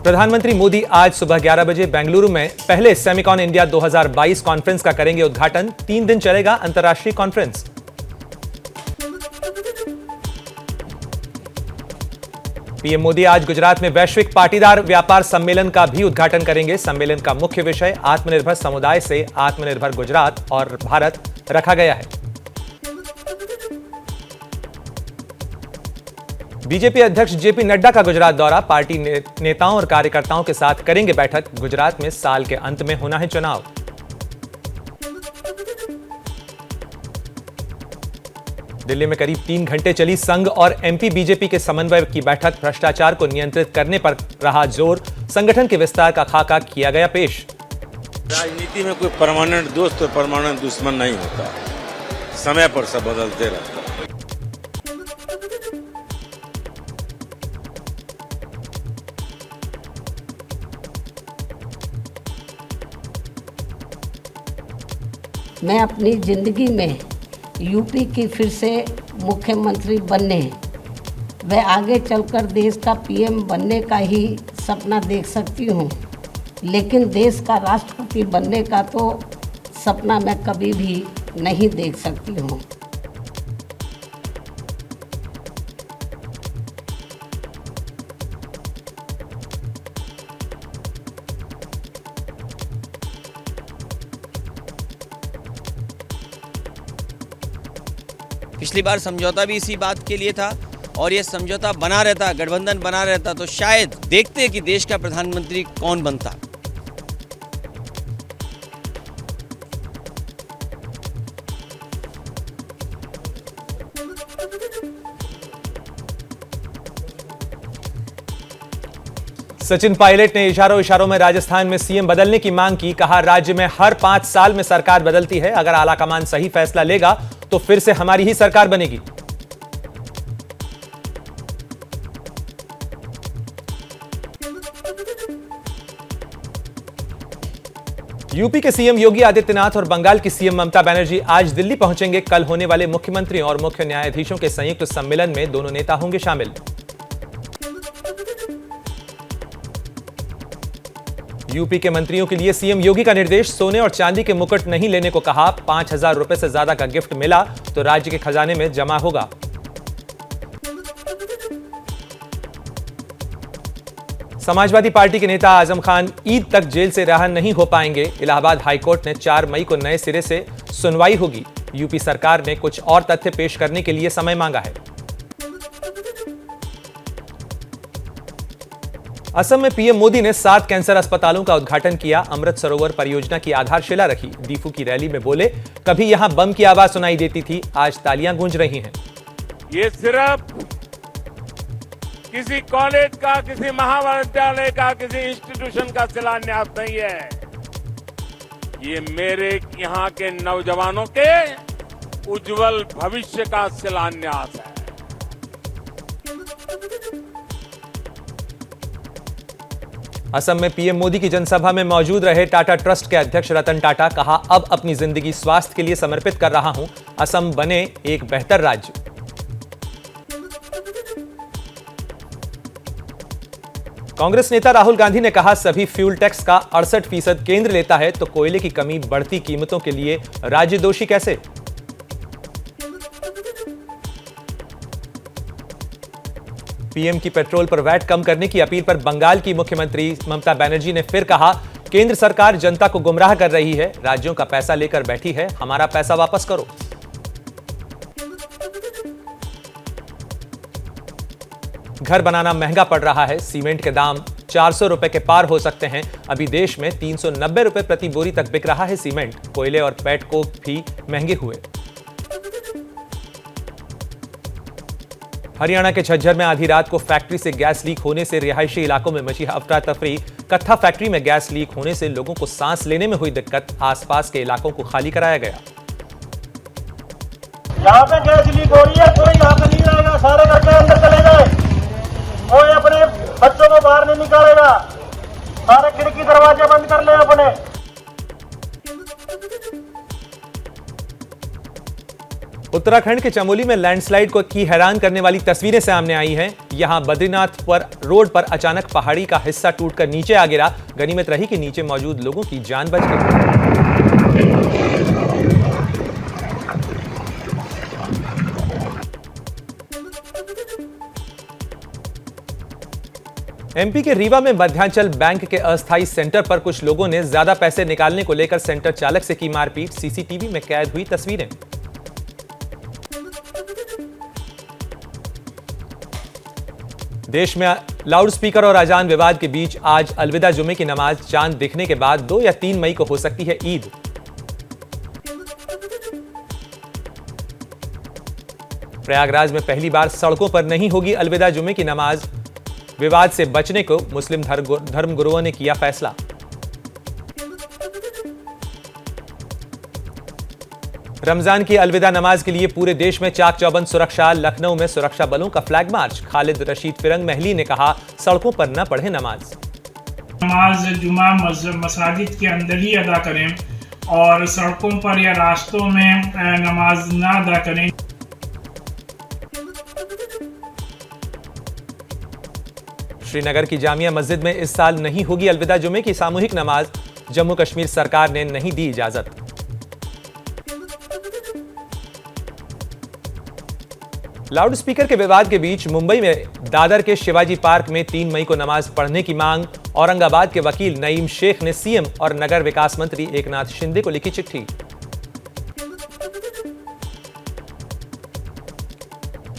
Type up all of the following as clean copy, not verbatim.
प्रधानमंत्री मोदी आज सुबह 11 बजे बेंगलुरु में पहले सेमिकॉन इंडिया 2022 कॉन्फ्रेंस का करेंगे उद्घाटन। 3 दिन चलेगा अंतर्राष्ट्रीय कॉन्फ्रेंस। पीएम मोदी आज गुजरात में वैश्विक पाटीदार व्यापार सम्मेलन का भी उद्घाटन करेंगे। सम्मेलन का मुख्य विषय आत्मनिर्भर समुदाय से आत्मनिर्भर गुजरात और भारत रखा गया है। बीजेपी अध्यक्ष जेपी नड्डा का गुजरात दौरा। पार्टी नेताओं और कार्यकर्ताओं के साथ करेंगे बैठक। गुजरात में साल के अंत में होना है चुनाव। दिल्ली में करीब 3 घंटे चली संघ और एमपी बीजेपी के समन्वय की बैठक। भ्रष्टाचार को नियंत्रित करने पर रहा जोर। संगठन के विस्तार का खाका किया गया पेश। राजनीति में कोई परमानेंट दोस्त और परमानेंट दुश्मन नहीं होता, समय पर सब बदलते रहता है। मैं अपनी ज़िंदगी में यूपी की फिर से मुख्यमंत्री बनने व आगे चलकर देश का पीएम बनने का ही सपना देख सकती हूँ, लेकिन देश का राष्ट्रपति बनने का तो सपना मैं कभी भी नहीं देख सकती हूँ। पिछली बार समझौता भी इसी बात के लिए था और ये समझौता बना रहता, गठबंधन बना रहता तो शायद देखते कि देश का प्रधानमंत्री कौन बनता। सचिन पायलट ने इशारों में राजस्थान में सीएम बदलने की मांग की। कहा, राज्य में हर 5 साल में सरकार बदलती है, अगर आलाकमान सही फैसला लेगा तो फिर से हमारी ही सरकार बनेगी। यूपी के सीएम योगी आदित्यनाथ और बंगाल की सीएम ममता बनर्जी आज दिल्ली पहुंचेंगे। कल होने वाले मुख्यमंत्रियों और मुख्य न्यायाधीशों के संयुक्त सम्मेलन में दोनों नेता होंगे शामिल। यूपी के मंत्रियों के लिए सीएम योगी का निर्देश, सोने और चांदी के मुकुट नहीं लेने को कहा। 5,000 रुपए से ज्यादा का गिफ्ट मिला तो राज्य के खजाने में जमा होगा। समाजवादी पार्टी के नेता आजम खान ईद तक जेल से रिहा नहीं हो पाएंगे। इलाहाबाद हाईकोर्ट ने 4 मई को नए सिरे से सुनवाई होगी। यूपी सरकार ने कुछ और तथ्य पेश करने के लिए समय मांगा है। असम में पीएम मोदी ने 7 कैंसर अस्पतालों का उद्घाटन किया। अमृत सरोवर परियोजना की आधारशिला रखी। दीफू की रैली में बोले, कभी यहां बम की आवाज सुनाई देती थी, आज तालियां गूंज रही हैं। ये सिर्फ किसी कॉलेज का, किसी महाविद्यालय का, किसी इंस्टीट्यूशन का शिलान्यास नहीं है। ये मेरे यहाँ के नौजवानों के उज्जवल भविष्य का शिलान्यास है। असम में पीएम मोदी की जनसभा में मौजूद रहे टाटा ट्रस्ट के अध्यक्ष रतन टाटा। कहा, अब अपनी जिंदगी स्वास्थ्य के लिए समर्पित कर रहा हूं। असम बने एक बेहतर राज्य। कांग्रेस नेता राहुल गांधी ने कहा, सभी फ्यूल टैक्स का 68% केंद्र लेता है तो कोयले की कमी, बढ़ती कीमतों के लिए राज्य दोषी कैसे? पीएम की पेट्रोल पर वैट कम करने की अपील पर बंगाल की मुख्यमंत्री ममता बनर्जी ने फिर कहा, केंद्र सरकार जनता को गुमराह कर रही है, राज्यों का पैसा लेकर बैठी है, हमारा पैसा वापस करो। घर बनाना महंगा पड़ रहा है। सीमेंट के दाम 400 रुपए के पार हो सकते हैं। अभी देश में 390 रुपए प्रति बोरी तक बिक रहा है सीमेंट। कोयले और पेट कोक भी महंगे हुए। हरियाणा के झज्जर में आधी रात को फैक्ट्री से गैस लीक होने से रिहायशी इलाकों में मची अफरा तफरी। कत्था फैक्ट्री में गैस लीक होने से लोगों को सांस लेने में हुई दिक्कत। आसपास के इलाकों को खाली कराया गया। यहाँ पे गैस लीक हो रही है, कोई यहाँ पे नहीं रहेगा, सारे घर के अंदर चले जाए, कोई अपने बच्चों को बाहर नहीं निकालेगा, सारे खिड़की दरवाजे बंद कर ले अपने। उत्तर उत्तराखंड के चमोली में लैंडस्लाइड को की हैरान करने वाली तस्वीरें सामने आई हैं। यहां बद्रीनाथ पर रोड पर अचानक पहाड़ी का हिस्सा टूटकर नीचे आ गिरा। गनीमत रही कि नीचे मौजूद लोगों की जान बच गई। एमपी के रीवा में मध्यांचल बैंक के अस्थायी सेंटर पर कुछ लोगों ने ज्यादा पैसे निकालने को लेकर सेंटर चालक से की मारपीट। सीसीटीवी में कैद हुई तस्वीरें। देश में लाउडस्पीकर और अजान विवाद के बीच आज अलविदा जुमे की नमाज चांद दिखने के बाद 2 या 3 मई को हो सकती है ईद। प्रयागराज में पहली बार सड़कों पर नहीं होगी अलविदा जुमे की नमाज। विवाद से बचने को मुस्लिम धर्मगुरुओं ने किया फैसला। रमजान की अलविदा नमाज के लिए पूरे देश में चाक चौबंद सुरक्षा। लखनऊ में सुरक्षा बलों का फ्लैग मार्च। खालिद रशीद फिरंग महली ने कहा, सड़कों पर न पढ़े नमाज। नमाज जुमा मसाजिद के अंदर ही अदा करें और सड़कों पर या रास्तों में नमाज ना अदा करें। श्रीनगर की जामिया मस्जिद में इस साल नहीं होगी अलविदा जुमे की सामूहिक नमाज। जम्मू कश्मीर सरकार ने नहीं दी इजाजत। लाउडस्पीकर के विवाद के बीच मुंबई में दादर के शिवाजी पार्क में 3 मई को नमाज पढ़ने की मांग। औरंगाबाद के वकील नईम शेख ने सीएम और नगर विकास मंत्री एकनाथ शिंदे को लिखी चिट्ठी।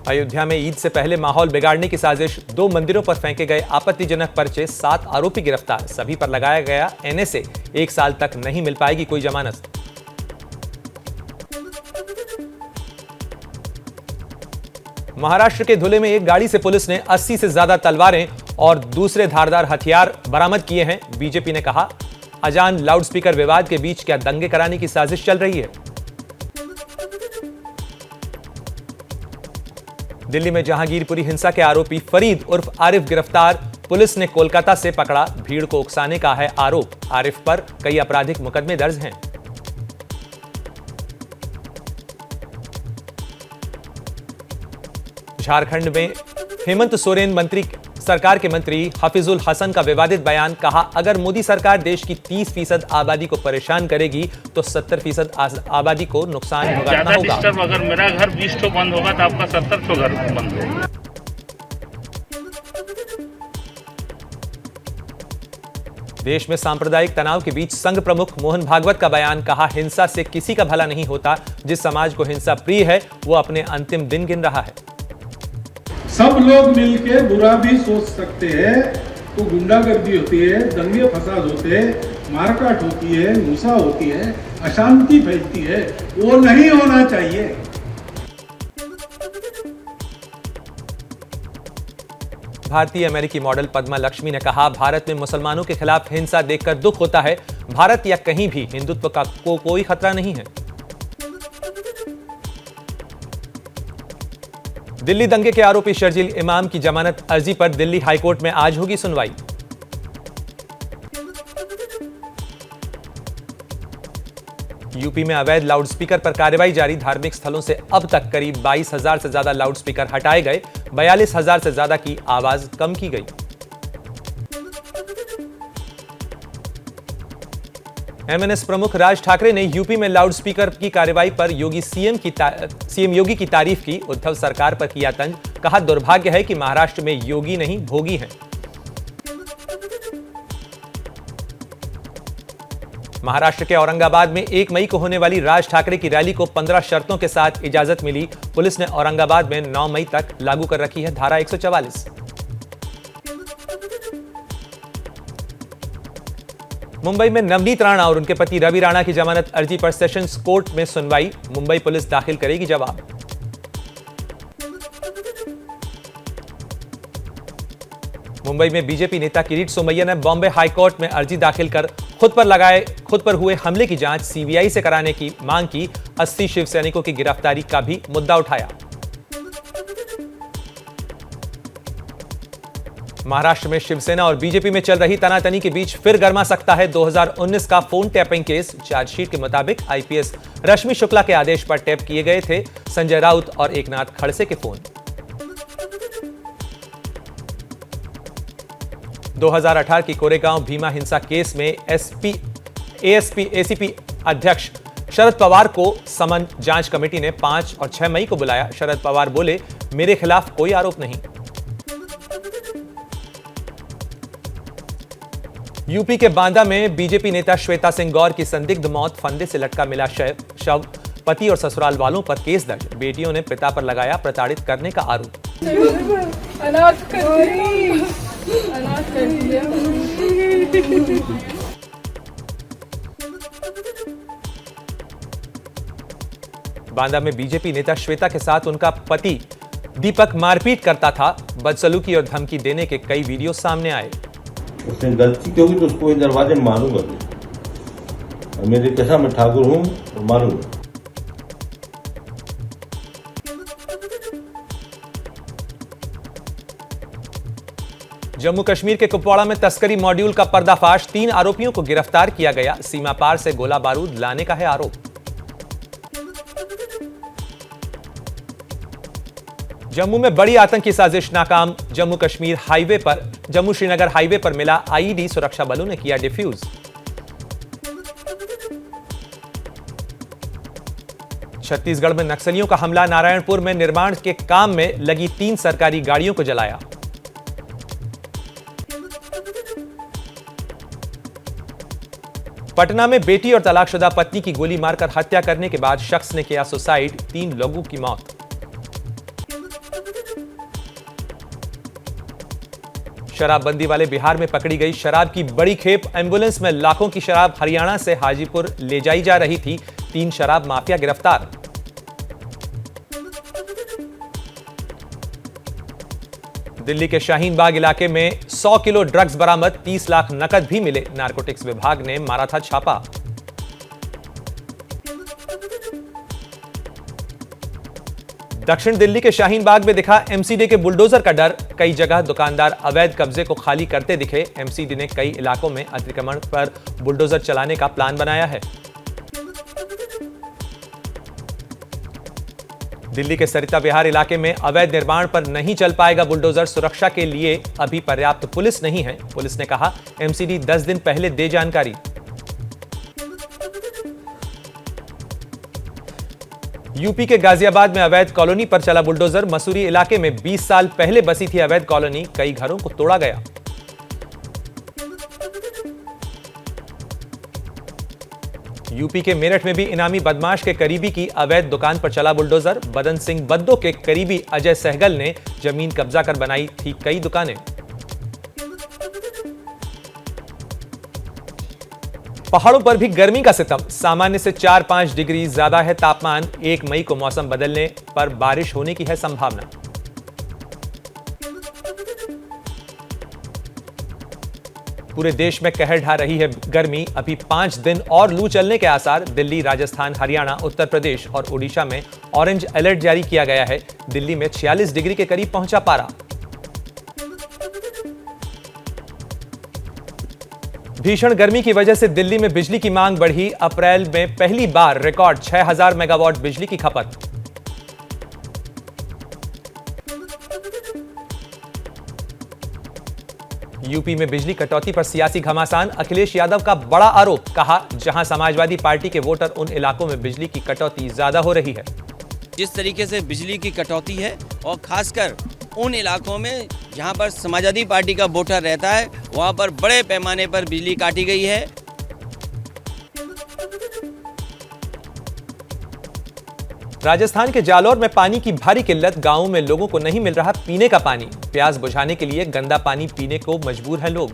अयोध्या में ईद से पहले माहौल बिगाड़ने की साजिश। 2 मंदिरों पर फेंके गए आपत्तिजनक पर्चे। 7 आरोपी गिरफ्तार। सभी पर लगाया गया एनएसए। 1 साल तक नहीं मिल पाएगी कोई जमानत। महाराष्ट्र के धुले में एक गाड़ी से पुलिस ने 80 से ज्यादा तलवारें और दूसरे धारदार हथियार बरामद किए हैं। बीजेपी ने कहा, अजान लाउडस्पीकर विवाद के बीच क्या दंगे कराने की साजिश चल रही है। दिल्ली में जहांगीरपुरी हिंसा के आरोपी फरीद उर्फ आरिफ गिरफ्तार। पुलिस ने कोलकाता से पकड़ा। भीड़ को उकसाने का है आरोप। आरिफ पर कई आपराधिक मुकदमे दर्ज हैं। झारखंड में हेमंत सोरेन सरकार के मंत्री हफीजुल हसन का विवादित बयान। कहा, अगर मोदी सरकार देश की 30% आबादी को परेशान करेगी तो 70% आबादी को नुकसान भुगतना होगा। अगर मेरा घर 20 ठो बंद होगा तो आपका 70 ठो घर बंद होगा। देश में सांप्रदायिक तनाव के बीच संघ प्रमुख मोहन भागवत का बयान। कहा, हिंसा से किसी का भला नहीं होता। जिस समाज को हिंसा प्रिय है वो अपने अंतिम दिन गिन रहा है। सब लोग मिलके बुरा भी सोच सकते हैं तो गुंडागर्दी होती है, दंगे फसाद होते हैं, मारकाट होती है, हिंसा होती है, अशांति फैलती है। वो नहीं होना चाहिए। भारतीय अमेरिकी मॉडल पद्मा लक्ष्मी ने कहा, भारत में मुसलमानों के खिलाफ हिंसा देखकर दुख होता है। भारत या कहीं भी हिंदुत्व का कोई खतरा नहीं है। दिल्ली दंगे के आरोपी शर्जील इमाम की जमानत अर्जी पर दिल्ली हाईकोर्ट में आज होगी सुनवाई। यूपी में अवैध लाउडस्पीकर पर कार्रवाई जारी। धार्मिक स्थलों से अब तक करीब 22,000 से ज्यादा लाउडस्पीकर हटाए गए। 42,000 से ज्यादा की आवाज कम की गई। एमएनएस प्रमुख राज ठाकरे ने यूपी में लाउडस्पीकर की कार्रवाई पर सीएम योगी की तारीफ की। उद्धव सरकार पर किया तंज। कहा, दुर्भाग्य है कि महाराष्ट्र में योगी नहीं भोगी हैं। महाराष्ट्र के औरंगाबाद में 1 मई को होने वाली राज ठाकरे की रैली को 15 शर्तों के साथ इजाजत मिली। पुलिस ने औरंगाबाद में 9 मई तक लागू कर रखी है धारा 144। मुंबई में नवनीत राणा और उनके पति रवि राणा की जमानत अर्जी पर सेशंस कोर्ट में सुनवाई। मुंबई पुलिस दाखिल करेगी जवाब। मुंबई में बीजेपी नेता किरीट सोमैया ने बॉम्बे हाईकोर्ट में अर्जी दाखिल कर खुद पर हुए हमले की जांच सीबीआई से कराने की मांग की। 80 शिवसैनिकों की गिरफ्तारी का भी मुद्दा उठाया। महाराष्ट्र में शिवसेना और बीजेपी में चल रही तनातनी के बीच फिर गर्मा सकता है 2019 का फोन टैपिंग केस। चार्जशीट के मुताबिक आईपीएस रश्मि शुक्ला के आदेश पर टैप किए गए थे संजय राउत और एकनाथ खड़से के फोन। 2018 की कोरेगांव भीमा हिंसा केस में एसीपी अध्यक्ष शरद पवार को समन जांच कमेटी ने 5 और 6 मई को बुलाया। शरद पवार बोले, मेरे खिलाफ कोई आरोप नहीं। यूपी के बांदा में बीजेपी नेता श्वेता सिंह गौर की संदिग्ध मौत, फंदे से लटका मिला शव, पति और ससुराल वालों पर केस दर्ज। बेटियों ने पिता पर लगाया प्रताड़ित करने का आरोप। बांदा में बीजेपी नेता श्वेता के साथ उनका पति दीपक मारपीट करता था। बदसलूकी और धमकी देने के कई वीडियो सामने आए। उसने गलती की होगी तो उसको दरवाजे में मारूंगा। मेरे कैसा मैं ठाकुर हूं और मारूंगा। जम्मू कश्मीर के कुपवाड़ा में तस्करी मॉड्यूल का पर्दाफाश, 3 आरोपियों को गिरफ्तार किया गया। सीमा पार से गोला बारूद लाने का है आरोप। जम्मू में बड़ी आतंकी साजिश नाकाम। जम्मू श्रीनगर हाईवे पर मिला आईईडी, सुरक्षा बलों ने किया डिफ्यूज। छत्तीसगढ़ में नक्सलियों का हमला, नारायणपुर में निर्माण के काम में लगी 3 सरकारी गाड़ियों को जलाया। पटना में बेटी और तलाकशुदा पत्नी की गोली मारकर हत्या करने के बाद शख्स ने किया सुसाइड, 3 लोगों की मौत। शराबबंदी वाले बिहार में पकड़ी गई शराब की बड़ी खेप। एम्बुलेंस में लाखों की शराब हरियाणा से हाजीपुर ले जाई जा रही थी। 3 शराब माफिया गिरफ्तार। दिल्ली के शाहीन बाग इलाके में 100 किलो ड्रग्स बरामद, 30 लाख नकद भी मिले। नारकोटिक्स विभाग ने मारा था छापा। दक्षिण दिल्ली के शाहीन बाग में दिखा एमसीडी के बुलडोजर का डर। कई जगह दुकानदार अवैध कब्जे को खाली करते दिखे। एमसीडी ने कई इलाकों में अतिक्रमण पर बुलडोजर चलाने का प्लान बनाया है। दिल्ली के सरिता विहार इलाके में अवैध निर्माण पर नहीं चल पाएगा बुलडोजर। सुरक्षा के लिए अभी पर्याप्त पुलिस नहीं है। पुलिस ने कहा, एमसीडी 10 दिन पहले दे जानकारी। यूपी के गाजियाबाद में अवैध कॉलोनी पर चला बुलडोजर। मसूरी इलाके में 20 साल पहले बसी थी अवैध कॉलोनी। कई घरों को तोड़ा गया। यूपी के मेरठ में भी इनामी बदमाश के करीबी की अवैध दुकान पर चला बुलडोजर। बदन सिंह बद्दो के करीबी अजय सहगल ने जमीन कब्जा कर बनाई थी कई दुकानें। पहाड़ों पर भी गर्मी का सितम। सामान्य से 4-5 डिग्री ज्यादा है तापमान। 1 मई को मौसम बदलने पर बारिश होने की है संभावना। पूरे देश में कहर ढा रही है गर्मी। अभी 5 दिन और लू चलने के आसार। दिल्ली, राजस्थान, हरियाणा, उत्तर प्रदेश और ओडिशा में ऑरेंज अलर्ट जारी किया गया है। दिल्ली में 46 डिग्री के करीब पहुंचा पारा। भीषण गर्मी की वजह से दिल्ली में बिजली की मांग बढ़ी। अप्रैल में पहली बार रिकॉर्ड 6000 मेगावाट बिजली की खपत। यूपी में बिजली कटौती पर सियासी घमासान। अखिलेश यादव का बड़ा आरोप। कहा, जहां समाजवादी पार्टी के वोटर, उन इलाकों में बिजली की कटौती ज्यादा हो रही है। जिस तरीके से बिजली की कटौती है और खासकर उन इलाकों में जहां पर समाजवादी पार्टी का वोटर रहता है, वहां पर बड़े पैमाने पर बिजली काटी गई है। राजस्थान के जालौर में पानी की भारी किल्लत। गांवों में लोगों को नहीं मिल रहा पीने का पानी। प्यास बुझाने के लिए गंदा पानी पीने को मजबूर हैं लोग।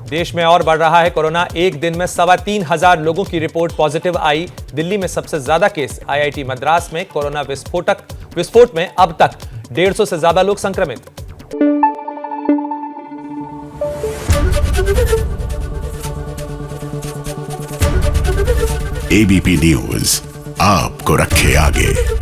देश में और बढ़ रहा है कोरोना। एक दिन में 3,2500 लोगों की रिपोर्ट पॉजिटिव आई। दिल्ली में सबसे ज्यादा केस। आईआईटी मद्रास में कोरोना विस्फोट में अब तक 150 से ज्यादा लोग संक्रमित। एबीपी न्यूज आपको रखे आगे।